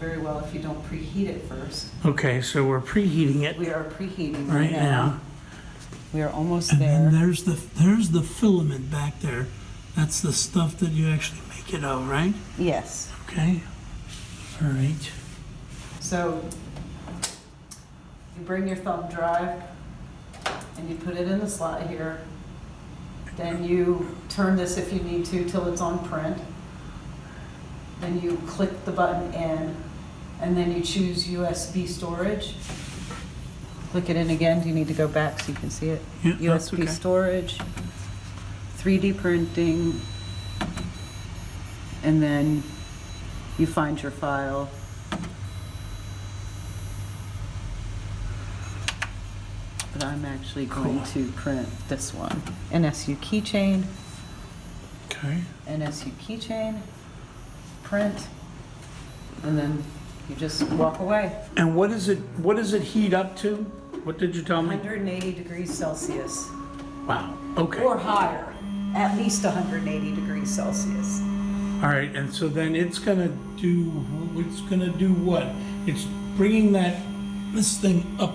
very well if you don't preheat it first. Okay, so we're preheating it We are preheating right now. We are almost And there. then there's the filament back there. That's the stuff that you actually make it of, right? Yes. Okay. All right. So you bring your thumb drive and you put it in the slot here. Then you turn this if you need to till it's on print. Then you click the button in, and then you choose USB storage. Click it in again. Do you need to go back so you can see it? Yeah, that's USB okay. storage, 3D printing, and then you find your file. But I'm actually going to print this one. NSU keychain, Okay. NSU keychain, print, and then you just walk away. And what does it heat up to? What did you tell me? 180 degrees Celsius. Wow. Okay. Or higher, at least 180 degrees Celsius. All right, and so then it's gonna do what? It's bringing this thing up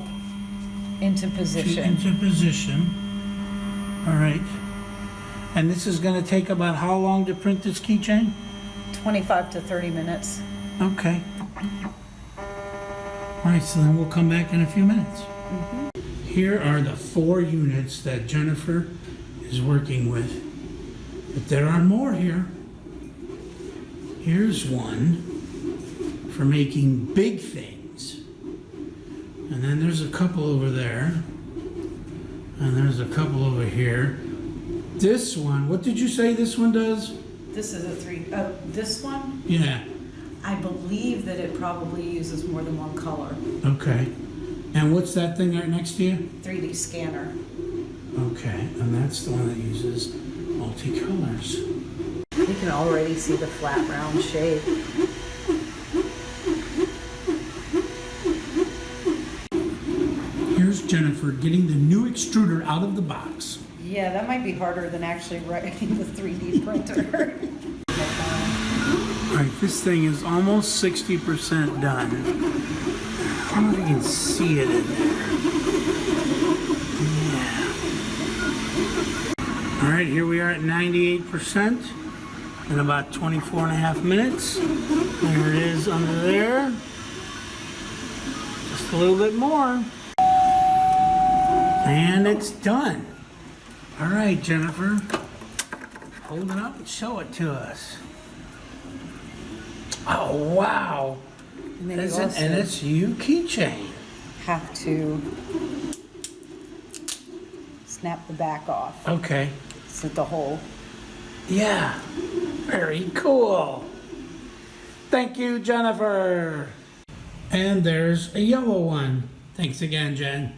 Into position. into position. All right. And this is gonna take about how long to print this keychain? 25 to 30 minutes. Okay. All right, so then we'll come back in a few minutes. Here are the 4 units that Jennifer is working with. But there are more here. Here's one for making big things. And then there's a couple over there. And there's a couple over here. This one, what did you say this one does? This is this one, Yeah, I believe that it probably uses more than one color. okay. And what's that thing right next to you? 3D scanner. Okay, and that's the one that uses multicolors. You can already see the flat round shape. Here's Jennifer getting the new extruder out of the box. Yeah, that might be harder than actually writing the 3D printer. All right, this thing is almost 60% done. I don't know if you can see it in there. Yeah. All right, here we are at 98% in about 24 and a half minutes. There it is under there. Just a little bit more. And it's done. All right, Jennifer. Hold it up and show it to us. Oh, wow. And then It's you an also NSU keychain. have to snap the back off. Okay. So the hole. Yeah. Very cool. Thank you, Jennifer. And there's a yellow one. Thanks again, Jen.